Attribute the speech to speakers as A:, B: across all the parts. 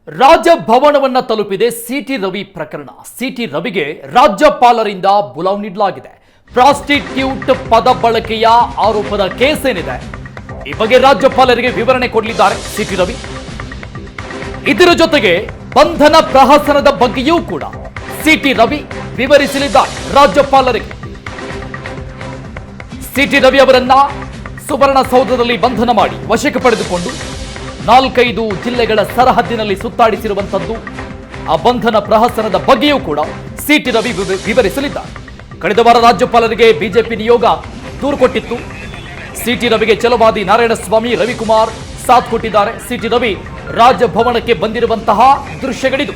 A: ರಾಜಭವನವನ್ನ ತಲುಪಿದೆ ಸಿಟಿ ರವಿ ಪ್ರಕರಣ. ಸಿಟಿ ರವಿಗೆ ರಾಜ್ಯಪಾಲರಿಂದ ಬುಲಾವ್ ನೀಡಲಾಗಿದೆ. ಪ್ರಾಸ್ಟಿಟ್ಯೂಟ್ ಪದ ಬಳಕೆಯ ಆರೋಪದ ಕೇಸ್ ಏನಿದೆ, ಈ ಬಗ್ಗೆ ರಾಜ್ಯಪಾಲರಿಗೆ ವಿವರಣೆ ಕೊಡಲಿದ್ದಾರೆ ಸಿಟಿ ರವಿ. ಇದರ ಜೊತೆಗೆ ಬಂಧನ ಪ್ರಹಸನದ ಬಗ್ಗೆಯೂ ಕೂಡ ಸಿಟಿ ರವಿ ವಿವರಿಸಲಿದ್ದಾರೆ ರಾಜ್ಯಪಾಲರಿಗೆ. ಸಿಟಿ ರವಿ ಅವರನ್ನ ಸುವರ್ಣಸೌಧದಲ್ಲಿ ಬಂಧನ ಮಾಡಿ ವಶಕ್ಕೆ ಪಡೆದುಕೊಂಡು 4-5 ಜಿಲ್ಲೆಗಳ ಸರಹದ್ದಿನಲ್ಲಿ ಸುತ್ತಾಡಿಸಿರುವಂತದ್ದು, ಆ ಬಂಧನ ಪ್ರಹಸನದ ಬಗ್ಗೆಯೂ ಕೂಡ ಸಿಟಿ ರವಿ ವಿವರಿಸಲಿದ್ದಾರೆ. ಕಳೆದ ವಾರ ರಾಜ್ಯಪಾಲರಿಗೆ ಬಿಜೆಪಿ ನಿಯೋಗ ದೂರು ಕೊಟ್ಟಿತ್ತು. ಸಿಟಿ ರವಿಗೆ ಛಲವಾದಿ ನಾರಾಯಣಸ್ವಾಮಿ, ರವಿಕುಮಾರ್ ಸಾಥ್ ಕೊಟ್ಟಿದ್ದಾರೆ. ಸಿಟಿ ರವಿ ರಾಜಭವನಕ್ಕೆ ಬಂದಿರುವಂತಹ ದೃಶ್ಯಗಳಿದು.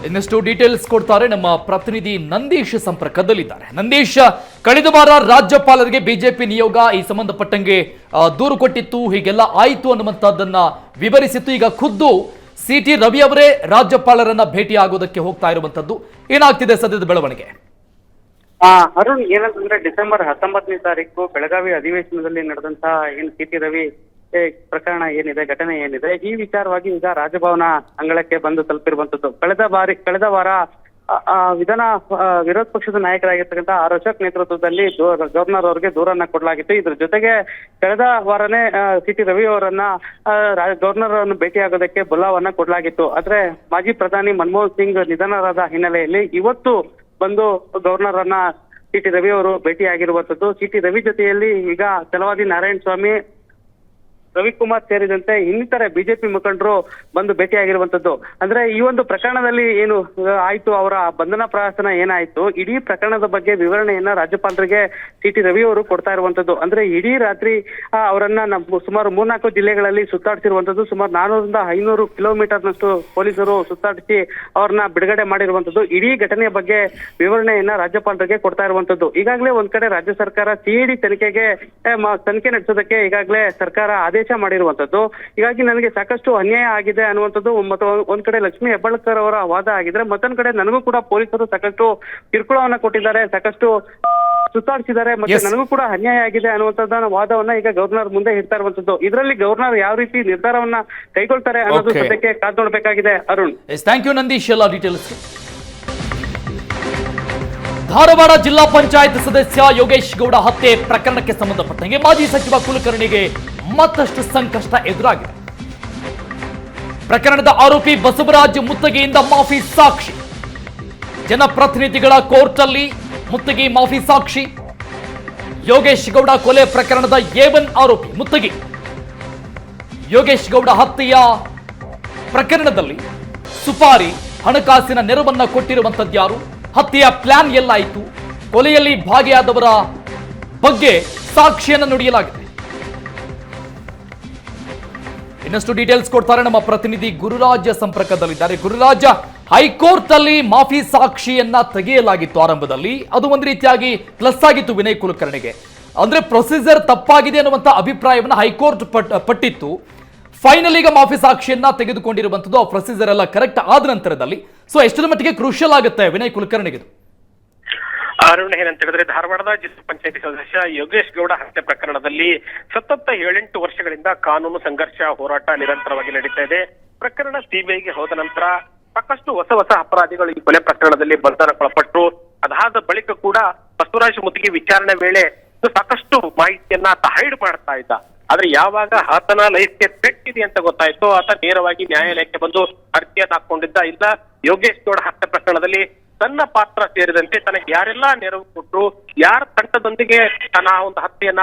A: ಇನ್ನಷ್ಟು ಡೀಟೇಲ್ಸ್ ಕೊಡ್ತಾರೆ ನಮ್ಮ ಪ್ರತಿನಿಧಿ ನಂದೀಶ್ ಸಂಪರ್ಕದಲ್ಲಿದ್ದಾರೆ. ನಂದೀಶ್, ಕಳೆದ ವಾರ ರಾಜ್ಯಪಾಲರಿಗೆ ಬಿಜೆಪಿ ನಿಯೋಗ ಈ ಸಂಬಂಧಪಟ್ಟಂಗೆ ದೂರು ಕೊಟ್ಟಿತ್ತು, ಹೀಗೆಲ್ಲ ಆಯಿತು ಅನ್ನುವಂಥದ್ದನ್ನ ವಿವರಿಸಿತ್ತು. ಈಗ ಖುದ್ದು ಸಿಟಿ ರವಿ ಅವರೇ ರಾಜ್ಯಪಾಲರನ್ನ ಭೇಟಿ ಆಗೋದಕ್ಕೆ ಹೋಗ್ತಾ ಇರುವಂತದ್ದು. ಏನಾಗ್ತಿದೆ ಸದ್ಯದ ಬೆಳವಣಿಗೆ?
B: ಅರುಣ್, ಏನಂತಂದ್ರೆ ಡಿಸೆಂಬರ್ 19ನೇ ತಾರೀಕು ಬೆಳಗಾವಿ ಅಧಿವೇಶನದಲ್ಲಿ ನಡೆದಂತಹ ಏನು ಸಿಟಿ ರವಿ ಪ್ರಕರಣ ಏನಿದೆ, ಘಟನೆ ಏನಿದೆ, ಈ ವಿಚಾರವಾಗಿ ಈಗ ರಾಜಭವನ ಅಂಗಳಕ್ಕೆ ಬಂದು ತಲುಪಿರುವಂತದ್ದು. ಕಳೆದ ವಾರ ವಿರೋಧ ಪಕ್ಷದ ನಾಯಕರಾಗಿರ್ತಕ್ಕಂಥ ಆರ್ ಅಶೋಕ್ ನೇತೃತ್ವದಲ್ಲಿ ಗವರ್ನರ್ ಅವರಿಗೆ ದೂರನ್ನ ಕೊಡಲಾಗಿತ್ತು. ಇದ್ರ ಜೊತೆಗೆ ಕಳೆದ ವಾರನೇ ಸಿಟಿ ರವಿ ಅವರನ್ನ ಗವರ್ನರ್ ಅವರನ್ನು ಭೇಟಿಯಾಗೋದಕ್ಕೆ ಬುಲಾವನ್ನ ಕೊಡಲಾಗಿತ್ತು. ಆದ್ರೆ ಮಾಜಿ ಪ್ರಧಾನಿ ಮನಮೋಹನ್ ಸಿಂಗ್ ನಿಧನರಾದ ಹಿನ್ನೆಲೆಯಲ್ಲಿ ಇವತ್ತು ಬಂದು ಗವರ್ನರ್ ಅನ್ನ ಸಿಟಿ ರವಿ ಅವರು ಭೇಟಿಯಾಗಿರುವಂತದ್ದು. ಸಿಟಿ ರವಿ ಜೊತೆಯಲ್ಲಿ ಈಗ ಛಲವಾದಿ ನಾರಾಯಣಸ್ವಾಮಿ, ರವಿಕುಮಾರ್ ಸೇರಿದಂತೆ ಇನ್ನಿತರ ಬಿಜೆಪಿ ಮುಖಂಡರು ಬಂದು ಭೇಟಿಯಾಗಿರುವಂತದ್ದು. ಅಂದ್ರೆ ಈ ಒಂದು ಪ್ರಕರಣದಲ್ಲಿ ಏನು ಆಯ್ತು, ಅವರ ಬಂಧನ ಪ್ರಹಸನ ಏನಾಯ್ತು, ಇಡೀ ಪ್ರಕರಣದ ಬಗ್ಗೆ ವಿವರಣೆಯನ್ನ ರಾಜ್ಯಪಾಲರಿಗೆ ಸಿಟಿ ರವಿ ಅವರು ಕೊಡ್ತಾ ಇರುವಂತದ್ದು. ಅಂದ್ರೆ ಇಡೀ ರಾತ್ರಿ ಅವರನ್ನ ಸುಮಾರು 3-4 ಜಿಲ್ಲೆಗಳಲ್ಲಿ ಸುತ್ತಾಡಿಸಿರುವಂತದ್ದು. ಸುಮಾರು 400-500 ಕಿಲೋಮೀಟರ್ನಷ್ಟು ಪೊಲೀಸರು ಸುತ್ತಾಡಿಸಿ ಅವ್ರನ್ನ ಬಿಡುಗಡೆ ಮಾಡಿರುವಂತದ್ದು. ಇಡೀ ಘಟನೆಯ ಬಗ್ಗೆ ವಿವರಣೆಯನ್ನ ರಾಜ್ಯಪಾಲರಿಗೆ ಕೊಡ್ತಾ ಇರುವಂತದ್ದು. ಈಗಾಗಲೇ ಒಂದ್ ಕಡೆ ರಾಜ್ಯ ಸರ್ಕಾರ ಸಿಐಡಿ ತನಿಖೆ ನಡೆಸೋದಕ್ಕೆ ಈಗಾಗಲೇ ಸರ್ಕಾರ ಆದೇಶ ಮಾಡಿರುವಂತದ್ದು. ಹೀಗಾಗಿ ನನಗೆ ಸಾಕಷ್ಟು ಅನ್ಯಾಯ ಆಗಿದೆ ಅನ್ನುವಂಥದ್ದು ಒಂದ್ ಕಡೆ ಲಕ್ಷ್ಮೀ ಹೆಬ್ಬಾಳ್ಕರ್ ಅವರ ವಾದ ಆಗಿದ್ರೆ, ಮತ್ತೊಂದ್ ಕಡೆ ನನಗೂ ಕೂಡ ಪೊಲೀಸರು ಸಾಕಷ್ಟು ಕಿರುಕುಳವನ್ನ ಕೊಟ್ಟಿದ್ದಾರೆ, ಸಾಕಷ್ಟು ಸುತ್ತಾಡಿಸಿದ್ದಾರೆ, ಮತ್ತೆ ನನಗೂ ಕೂಡ ಅನ್ಯಾಯ ಆಗಿದೆ ಅನ್ನುವಂಥದ್ದನ್ನ ವಾದವನ್ನ ಈಗ ಗವರ್ನರ್ ಮುಂದೆ ಇಡ್ತಾ ಇರುವಂತದ್ದು. ಇದರಲ್ಲಿ ಗವರ್ನರ್ ಯಾವ ರೀತಿ ನಿರ್ಧಾರವನ್ನ ಕೈಗೊಳ್ತಾರೆ ಅನ್ನೋದು ಸದ್ಯಕ್ಕೆ ಕಾದು ನೋಡ್ಬೇಕಾಗಿದೆ. ಅರುಣ್,
A: ಥ್ಯಾಂಕ್ ಯು ನಂದೀಶ್, ಎಲ್ಲ ಡೀಟೇಲ್ಸ್. ಧಾರವಾಡ ಜಿಲ್ಲಾ ಪಂಚಾಯತ್ ಸದಸ್ಯ ಯೋಗೇಶ್ ಗೌಡ ಹತ್ಯೆ ಪ್ರಕರಣಕ್ಕೆ ಸಂಬಂಧಪಟ್ಟಂಗೆ ಮಾಜಿ ಸಚಿವ ಕುಲಕರ್ಣಿಗೆ ಮತ್ತಷ್ಟು ಸಂಕಷ್ಟ ಎದುರಾಗಿದೆ. ಪ್ರಕರಣದ ಆರೋಪಿ ಬಸವರಾಜ್ ಮುತ್ತಗಿಯಿಂದ ಮಾಫಿ ಸಾಕ್ಷಿ. ಜನಪ್ರತಿನಿಧಿಗಳ ಕೋರ್ಟ್ ಅಲ್ಲಿ ಮುತ್ತಗಿ ಮಾಫಿ ಸಾಕ್ಷಿ. ಯೋಗೇಶ್ ಗೌಡ ಕೊಲೆ ಪ್ರಕರಣದ A1 ಆರೋಪಿ ಮುತ್ತಗಿ. ಯೋಗೇಶ್ ಗೌಡ ಹತ್ಯೆಯ ಪ್ರಕರಣದಲ್ಲಿ ಸುಪಾರಿ, ಹಣಕಾಸಿನ ನೆರವನ್ನ ಕೊಟ್ಟಿರುವಂತದ್ಯಾರು, ಹತ್ಯೆಯ ಪ್ಲಾನ್ ಎಲ್ಲಾಯಿತು, ಕೊಲೆಯಲ್ಲಿ ಭಾಗಿಯಾದವರ ಬಗ್ಗೆ ಸಾಕ್ಷಿಯನ್ನು ನುಡಿಯಲಾಗಿದೆ. ಇನ್ನಷ್ಟು ಡೀಟೇಲ್ಸ್ ಕೊಡ್ತಾರೆ ನಮ್ಮ ಪ್ರತಿನಿಧಿ ಗುರುರಾಜ್ ಸಂಪರ್ಕದಲ್ಲಿದ್ದಾರೆ. ಗುರುರಾಜ್, ಹೈಕೋರ್ಟ್ ಅಲ್ಲಿ ಮಾಫಿ ಸಾಕ್ಷಿಯನ್ನ ತೆಗೆಯಲಾಗಿತ್ತು ಆರಂಭದಲ್ಲಿ, ಅದು ಒಂದು ರೀತಿಯಾಗಿ ಪ್ಲಸ್ ಆಗಿತ್ತು ವಿನಯ್ ಕುಲಕರ್ಣಿಗೆ. ಅಂದ್ರೆ ಪ್ರೊಸೀಜರ್ ತಪ್ಪಾಗಿದೆ ಅನ್ನುವಂತ ಅಭಿಪ್ರಾಯವನ್ನ ಹೈಕೋರ್ಟ್ ಪಟ್ಟಿತ್ತು. ಫೈನಲ್ ಈಗ ಮಾಫಿ ಸಾಕ್ಷಿಯನ್ನ ತೆಗೆದುಕೊಂಡಿರುವಂತದ್ದು, ಆ ಪ್ರೊಸೀಜರ್ ಎಲ್ಲ ಕರೆಕ್ಟ್ ಆದ ನಂತರದಲ್ಲಿ. ಸೊ ಎಷ್ಟರ ಮಟ್ಟಿಗೆ ಕ್ರೂಷಿಯಲ್ ಆಗುತ್ತೆ ವಿನಯ್ ಕುಲಕರ್ಣಿಗೆ?
C: ಅರುಣ್, ಏನಂತ ಹೇಳಿದ್ರೆ ಧಾರವಾಡದ ಜಿಲ್ಲಾ ಪಂಚಾಯತಿ ಸದಸ್ಯ ಯೋಗೇಶ್ ಗೌಡ ಹತ್ಯೆ ಪ್ರಕರಣದಲ್ಲಿ ಸತತ 7-8 ವರ್ಷಗಳಿಂದ ಕಾನೂನು ಸಂಘರ್ಷ, ಹೋರಾಟ ನಿರಂತರವಾಗಿ ನಡೀತಾ ಇದೆ. ಪ್ರಕರಣ ಸಿಬಿಐಗೆ ಹೋದ ನಂತರ ಸಾಕಷ್ಟು ಹೊಸ ಅಪರಾಧಿಗಳು ಈ ಕೊಲೆ ಪ್ರಕರಣದಲ್ಲಿ ಬಂಧನಕ್ಕೊಳಪಟ್ಟರು. ಅದಾದ ಬಳಿಕ ಕೂಡ ಬಸವರಾಜ ಮುತ್ತಗಿ ವಿಚಾರಣೆ ವೇಳೆ ಸಾಕಷ್ಟು ಮಾಹಿತಿಯನ್ನ ಹೈಡ್ ಮಾಡ್ತಾ ಇದ್ದ. ಆದ್ರೆ ಯಾವಾಗ ಆತನ ಲೈಫ್ಗೆ ಪೆಟ್ಟಿದೆ ಅಂತ ಗೊತ್ತಾಯ್ತು, ಆತ ನೇರವಾಗಿ ನ್ಯಾಯಾಲಯಕ್ಕೆ ಬಂದು ಅರ್ಜಿಯನ್ನ ಹಾಕೊಂಡಿದ್ದ. ಇಲ್ಲ, ಯೋಗೇಶ್ ಗೌಡ ಹತ್ಯೆ ಪ್ರಕರಣದಲ್ಲಿ ತನ್ನ ಪಾತ್ರ ಸೇರಿದಂತೆ ತನಗೆ ಯಾರೆಲ್ಲ ನೆರವು ಕೊಟ್ಟರು, ಯಾರ ತಂಡದೊಂದಿಗೆ ತನ್ನ ಒಂದು ಹತ್ಯೆಯನ್ನ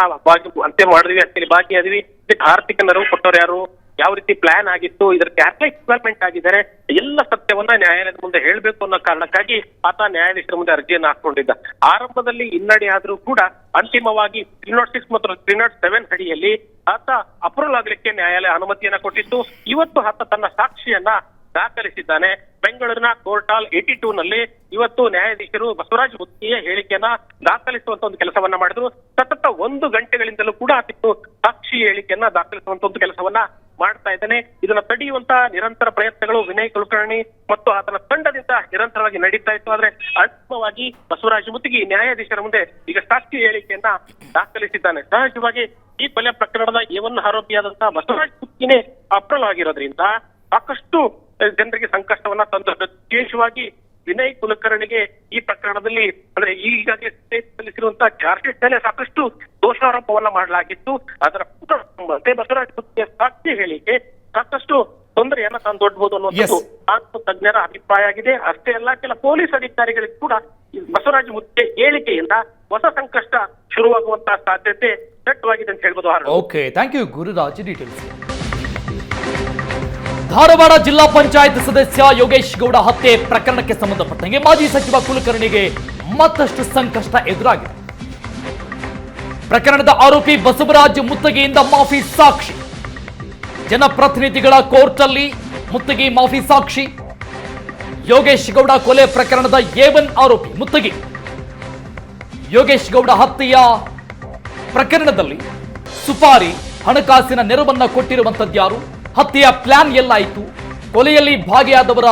C: ಅಂತ್ಯ ಮಾಡಿದ್ವಿ, ಹತ್ಯೆಯಲ್ಲಿ ಭಾಗಿಯಾದ್ವಿ, ಇದಕ್ಕೆ ಆರ್ಥಿಕ ನೆರವು ಕೊಟ್ಟವ್ರು ಯಾರು, ಯಾವ ರೀತಿ ಪ್ಲಾನ್ ಆಗಿತ್ತು, ಇದಕ್ಕೆ ಯಾಕೆ ಇನ್ವಾಲ್ವ್ಮೆಂಟ್ ಆಗಿದ್ದಾರೆ, ಎಲ್ಲ ಸತ್ಯವನ್ನ ನ್ಯಾಯಾಲಯದ ಮುಂದೆ ಹೇಳ್ಬೇಕು ಅನ್ನೋ ಕಾರಣಕ್ಕಾಗಿ ಆತ ನ್ಯಾಯಾಧೀಶರ ಮುಂದೆ ಅರ್ಜಿಯನ್ನ ಹಾಕೊಂಡಿದ್ದ. ಆರಂಭದಲ್ಲಿ ಹಿನ್ನಡೆ ಆದ್ರೂ ಕೂಡ ಅಂತಿಮವಾಗಿ 306 ಮತ್ತು 307 ಅಡಿಯಲ್ಲಿ ಆತ ಅಪ್ರೂವಲ್ ಆಗ್ಲಿಕ್ಕೆ ನ್ಯಾಯಾಲಯ ಅನುಮತಿಯನ್ನ ಕೊಟ್ಟಿತ್ತು. ಇವತ್ತು ಆತ ತನ್ನ ಸಾಕ್ಷಿಯನ್ನ ದಾಖಲಿಸಿದ್ದಾನೆ. ಬೆಂಗಳೂರಿನ ಕೋರ್ಟ್ ಹಾಲ್ 82 ನಲ್ಲಿ ಇವತ್ತು ನ್ಯಾಯಾಧೀಶರು ಬಸವರಾಜ್ ಮುತ್ತಗಿಯ ಹೇಳಿಕೆಯನ್ನ ದಾಖಲಿಸುವಂತ ಒಂದು ಕೆಲಸವನ್ನ ಮಾಡಿದ್ರು. ಸತತ 1 ಗಂಟೆಗಳಿಂದಲೂ ಕೂಡ ಆತ ಸಾಕ್ಷಿ ಹೇಳಿಕೆಯನ್ನ ದಾಖಲಿಸುವಂತ ಒಂದು ಕೆಲಸವನ್ನ ಮಾಡ್ತಾ ಇದ್ದಾನೆ. ಇದನ್ನ ತಡೆಯುವಂತ ನಿರಂತರ ಪ್ರಯತ್ನಗಳು ವಿನಯ್ ಕುಲಕರ್ಣಿ ಮತ್ತು ಆತನ ತಂಡದಿಂದ ನಿರಂತರವಾಗಿ ನಡೀತಾ ಇತ್ತು. ಆದ್ರೆ ಅಂತಿಮವಾಗಿ ಬಸವರಾಜ ಮುತ್ತಗಿ ನ್ಯಾಯಾಧೀಶರ ಮುಂದೆ ಈಗ ಸಾಕ್ಷಿ ಹೇಳಿಕೆಯನ್ನ ದಾಖಲಿಸಿದ್ದಾನೆ. ಸಹಜವಾಗಿ ಈ ಕೊಲೆ ಪ್ರಕರಣದ A1 ಆರೋಪಿಯಾದಂತಹ ಬಸವರಾಜ್ ಕುತ್ತಿನೇ ಅಪ್ರಲವಾಗಿರೋದ್ರಿಂದ ಸಾಕಷ್ಟು ಜನರಿಗೆ ಸಂಕಷ್ಟವನ್ನ ತಂದದ್ದು. ವಿಶೇಷವಾಗಿ ವಿನಯ್ ಕುಲಕರ್ಣಿಗೆ ಈ ಪ್ರಕರಣದಲ್ಲಿ ಅಂದ್ರೆ ಈಗಾಗಲೇ ಸಲ್ಲಿಸಿರುವಂತಹ ಚಾರ್ಜ್ ಶೀಟ್ ಮೇಲೆ ಸಾಕಷ್ಟು ದೋಷಾರೋಪವನ್ನ ಮಾಡಲಾಗಿತ್ತು. ಅದರ ಮತ್ತೆ ಬಸವರಾಜ್ ಕುತ್ತಿಯ ಸಾಕ್ಷಿ ಹೇಳಿಕೆ ಸಾಕಷ್ಟು ತೊಂದರೆಯನ್ನ ತಂದೊಡ್ಬಹುದು ಅನ್ನುವಂಥದ್ದು ಕಾನೂನು ತಜ್ಞರ ಅಭಿಪ್ರಾಯ ಆಗಿದೆ. ಅಷ್ಟೇ ಅಲ್ಲ, ಕೆಲ ಪೊಲೀಸ್ ಅಧಿಕಾರಿಗಳಿಗೆ ಕೂಡ ಬಸವರಾಜ್ ಮುತ್ತೆ ಹೇಳಿಕೆಯಿಂದ ಹೊಸ ಸಂಕಷ್ಟ ಶುರುವಾಗುವಂತಹ ಸಾಧ್ಯತೆ ದಟ್ಟವಾಗಿದೆ ಅಂತ ಹೇಳ್ಬೋದು.
A: Okay, thank you Gururaj details. Dharwad ಜಿಲ್ಲಾ ಪಂಚಾಯತ್ ಸದಸ್ಯ ಯೋಗೇಶ್ ಗೌಡ ಹತ್ಯೆ ಪ್ರಕರಣಕ್ಕೆ ಸಂಬಂಧಪಟ್ಟಂಗೆ ಮಾಜಿ ಸಚಿವ ಕುಲಕರ್ಣಿಗೆ ಮತ್ತಷ್ಟು ಸಂಕಷ್ಟ ಎದುರಾಗಿದೆ. ಪ್ರಕರಣದ ಆರೋಪಿ ಬಸವರಾಜ್ ಮುತ್ತಗಿಯಿಂದ ಮಾಫಿ ಸಾಕ್ಷಿ. ಜನಪ್ರತಿನಿಧಿಗಳ ಕೋರ್ಟ್ ಅಲ್ಲಿ ಮುತ್ತಗಿ ಮಾಫಿ ಸಾಕ್ಷಿ. ಯೋಗೇಶ್ ಗೌಡ ಕೊಲೆ ಪ್ರಕರಣದ A1 ಆರೋಪಿ ಮುತ್ತಗಿ. ಯೋಗೇಶ್ ಗೌಡ ಹತ್ಯೆಯ ಪ್ರಕರಣದಲ್ಲಿ ಸುಪಾರಿ ಹಣಕಾಸಿನ ನೆರವನ್ನ ಕೊಟ್ಟಿರುವಂತದ್ಯಾರು, ಹತ್ಯೆಯ ಪ್ಲಾನ್ ಎಲ್ಲಾಯಿತು, ಕೊಲೆಯಲ್ಲಿ ಭಾಗಿಯಾದವರ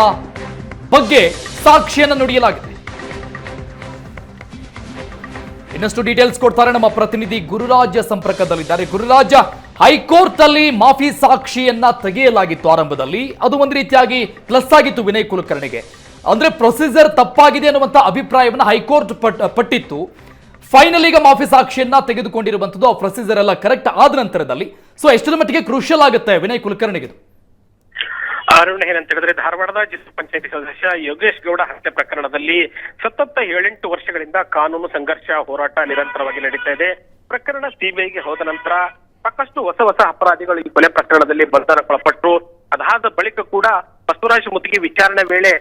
A: ಬಗ್ಗೆ ಸಾಕ್ಷಿಯನ್ನು ನುಡಿಯಲಾಗಿದೆ. ಇನ್ನಷ್ಟು ಡೀಟೇಲ್ಸ್ ಕೊಡ್ತಾರೆ ನಮ್ಮ ಪ್ರತಿನಿಧಿ ಗುರುರಾಜ ಸಂಪರ್ಕದಲ್ಲಿದ್ದಾರೆ. ಗುರುರಾಜ, ಹೈಕೋರ್ಟ್ ಅಲ್ಲಿ ಮಾಫಿ ಸಾಕ್ಷಿಯನ್ನ ತೆಗೆಯಲಾಗಿತ್ತು ಆರಂಭದಲ್ಲಿ, ಅದು ಒಂದು ರೀತಿಯಾಗಿ ಪ್ಲಸ್ ಆಗಿತ್ತು ವಿನಯ್ ಕುಲಕರ್ಣಿಗೆ. ಅಂದ್ರೆ ಪ್ರೊಸೀಜರ್ ತಪ್ಪಾಗಿದೆ ಅನ್ನುವಂತ ಅಭಿಪ್ರಾಯವನ್ನ ಹೈಕೋರ್ಟ್ ಪಟ್ಟಿತ್ತು. ಫೈನಲ್ ಈಗ ಮಾಫಿ ಸಾಕ್ಷಿಯನ್ನ ತೆಗೆದುಕೊಂಡಿರುವಂತದ್ದು, ಆ ಪ್ರೊಸೀಜರ್ ಎಲ್ಲ ಕರೆಕ್ಟ್ ಆದ ನಂತರದಲ್ಲಿ. ಸೊ ಎಷ್ಟರ ಮಟ್ಟಿಗೆ ಕ್ರೂಷಿಯಲ್ ಆಗುತ್ತೆ ವಿನಯ್ ಕುಲಕರ್ಣಿಗೆ?
C: ಅರುಣ್, ಏನಂತ ಹೇಳಿದ್ರೆ ಧಾರವಾಡದ ಜಿಲ್ಲಾ ಪಂಚಾಯತಿ ಸದಸ್ಯ ಯೋಗೇಶ್ ಗೌಡ ಹತ್ಯೆ ಪ್ರಕರಣದಲ್ಲಿ ಸತತ 7-8 ವರ್ಷಗಳಿಂದ ಕಾನೂನು ಸಂಘರ್ಷ ಹೋರಾಟ ನಿರಂತರವಾಗಿ ನಡೀತಾ ಇದೆ. ಪ್ರಕರಣ ಸಿಬಿಐಗೆ ಹೋದ ನಂತರ ಸಾಕಷ್ಟು ಹೊಸ ಅಪರಾಧಿಗಳು ಈ ಕೊಲೆ ಪ್ರಕರಣದಲ್ಲಿ ಬಂಧನಕ್ಕೊಳಪಟ್ಟರು. ಅದಾದ ಬಳಿಕ ಕೂಡ ಬಸವರಾಜ್ ಮುತ್ತಿಗೆ ವಿಚಾರಣೆ ವೇಳೆ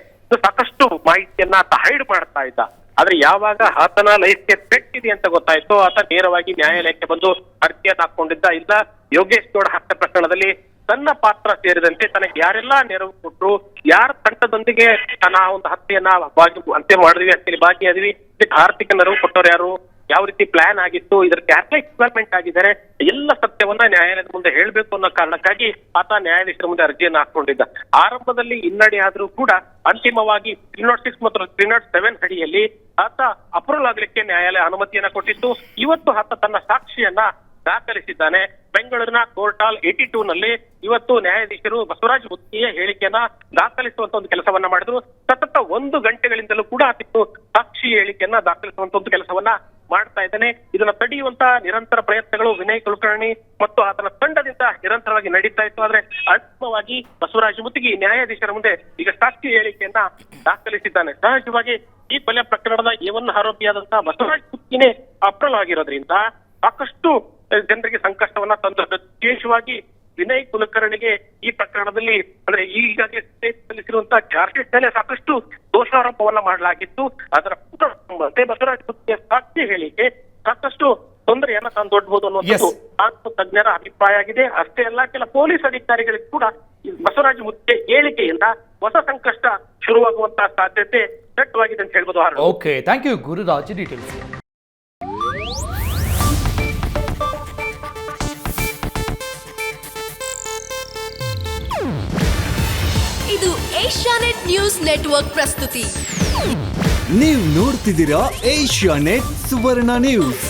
C: ಸಾಕಷ್ಟು ಮಾಹಿತಿಯನ್ನ ಹೈಡ್ ಮಾಡ್ತಾ ಇದ್ದ. ಆದ್ರೆ ಯಾವಾಗ ಆತನ ಲೈಫ್ಗೆ ಪೆಟ್ಟಿದೆ ಅಂತ ಗೊತ್ತಾಯ್ತು, ಆತ ನೇರವಾಗಿ ನ್ಯಾಯಾಲಯಕ್ಕೆ ಬಂದು ಅರ್ಜಿಯನ್ನ ಹಾಕೊಂಡಿದ್ದ. ಇಲ್ಲ, ಯೋಗೇಶ್ ಗೌಡ ಹತ್ಯೆ ಪ್ರಕರಣದಲ್ಲಿ ತನ್ನ ಪಾತ್ರ ಸೇರಿದಂತೆ ತನಗೆ ಯಾರೆಲ್ಲಾ ನೆರವು ಕೊಟ್ಟರು, ಯಾರ ತಂಡದೊಂದಿಗೆ ತನ್ನ ಒಂದು ಹತ್ಯೆಯನ್ನ ಅಂತ್ಯ ಮಾಡಿದ್ವಿ, ಹತ್ಯೆಯಲ್ಲಿ ಭಾಗಿಯಾದ್ವಿ, ಇದಕ್ಕೆ ಆರ್ಥಿಕ ನೆರವು ಕೊಟ್ಟವ್ರು ಯಾರು, ಯಾವ ರೀತಿ ಪ್ಲಾನ್ ಆಗಿತ್ತು, ಇದಕ್ಕೆ ಯಾಕೆ ಇನ್ವಾಲ್ವ್ಮೆಂಟ್ ಆಗಿದ್ದಾರೆ, ಎಲ್ಲ ಸತ್ಯವನ್ನ ನ್ಯಾಯಾಲಯದ ಮುಂದೆ ಹೇಳ್ಬೇಕು ಅನ್ನೋ ಕಾರಣಕ್ಕಾಗಿ ಆತ ನ್ಯಾಯಾಧೀಶರ ಮುಂದೆ ಅರ್ಜಿಯನ್ನ ಹಾಕೊಂಡಿದ್ದ. ಆರಂಭದಲ್ಲಿ ಹಿನ್ನಡೆ ಆದ್ರೂ ಕೂಡ ಅಂತಿಮವಾಗಿ 306 ಮತ್ತು 307 ಅಡಿಯಲ್ಲಿ ಆತ ಅಪ್ರೂವಲ್ ಆಗ್ಲಿಕ್ಕೆ ನ್ಯಾಯಾಲಯ ಅನುಮತಿಯನ್ನ ಕೊಟ್ಟಿತ್ತು. ಇವತ್ತು ಆತ ತನ್ನ ಸಾಕ್ಷಿಯನ್ನ ದಾಖಲಿಸಿದ್ದಾನೆ. ಬೆಂಗಳೂರಿನ ಕೋರ್ಟ್ ಹಾಲ್ 82 ನಲ್ಲಿ ಇವತ್ತು ನ್ಯಾಯಾಧೀಶರು ಬಸವರಾಜ್ ಮುತ್ತಿಗೆಯ ಹೇಳಿಕೆಯನ್ನ ದಾಖಲಿಸುವಂತ ಒಂದು ಕೆಲಸವನ್ನ ಮಾಡಿದ್ರು. ಸತತ 1 ಗಂಟೆಗಳಿಂದಲೂ ಕೂಡ ಆತ ಸಾಕ್ಷಿ ಹೇಳಿಕೆಯನ್ನ ದಾಖಲಿಸುವಂತ ಒಂದು ಕೆಲಸವನ್ನ ಮಾಡ್ತಾ ಇದ್ದಾನೆ. ಇದನ್ನ ತಡೆಯುವಂತ ನಿರಂತರ ಪ್ರಯತ್ನಗಳು ವಿನಯ್ ಕುಲಕರ್ಣಿ ಮತ್ತು ಆತನ ತಂಡದಿಂದ ನಿರಂತರವಾಗಿ ನಡೀತಾ ಇತ್ತು. ಆದ್ರೆ ಅಂತಿಮವಾಗಿ ಬಸವರಾಜ್ ಮುತ್ತಿಗೆ ನ್ಯಾಯಾಧೀಶರ ಮುಂದೆ ಈಗ ಸಾಕ್ಷಿ ಹೇಳಿಕೆಯನ್ನ ದಾಖಲಿಸಿದ್ದಾನೆ. ಸಹಜವಾಗಿ ಈ ಕೊಲೆ ಪ್ರಕರಣದ A1 ಆರೋಪಿಯಾದಂತಹ ಬಸವರಾಜ್ ಮುತ್ತಿಗೆ ಅಪ್ರಲವಾಗಿರೋದ್ರಿಂದ ಸಾಕಷ್ಟು ಜನರಿಗೆ ಸಂಕಷ್ಟವನ್ನ ತಂದದ್ದು. ವಿಶೇಷವಾಗಿ ವಿನಯ್ ಕುಲಕರ್ಣಿಗೆ ಈ ಪ್ರಕರಣದಲ್ಲಿ ಅಂದ್ರೆ ಈಗಾಗಲೇ ಸಲ್ಲಿಸಿರುವಂತಹ ಚಾರ್ಜ್ ಶೀಟ್ ಮೇಲೆ ಸಾಕಷ್ಟು ದೋಷಾರೋಪವನ್ನ ಮಾಡಲಾಗಿತ್ತು. ಅದರ ಮತ್ತೆ ಬಸವರಾಜ್ ಕುತ್ತಿಯ ಸಾಕ್ಷಿ ಹೇಳಿಕೆ ಸಾಕಷ್ಟು ತೊಂದರೆಯನ್ನ ತಂದೊಡ್ಬಹುದು ಅನ್ನುವಂಥದ್ದು ಕಾನೂನು ತಜ್ಞರ ಅಭಿಪ್ರಾಯ ಆಗಿದೆ. ಅಷ್ಟೇ ಅಲ್ಲ, ಕೆಲ ಪೊಲೀಸ್ ಅಧಿಕಾರಿಗಳಿಗೆ ಕೂಡ ಬಸವರಾಜ್ ಮುತ್ತೆ ಹೇಳಿಕೆಯಿಂದ ಹೊಸ ಸಂಕಷ್ಟ ಶುರುವಾಗುವಂತಹ ಸಾಧ್ಯತೆ ದಟ್ಟವಾಗಿದೆ ಅಂತ ಹೇಳ್ಬೋದು.
A: Okay, thank you Gururaj details.
D: ಇದು ಏಷ್ಯಾನೆಟ್ ನ್ಯೂಸ್ ನೆಟ್ವರ್ಕ್ ಪ್ರಸ್ತುತಿ.
E: ನೀವು ನೋಡ್ತಿದ್ದೀರಾ ಏಷ್ಯಾನೆಟ್ ಸುವರ್ಣ ನ್ಯೂಸ್.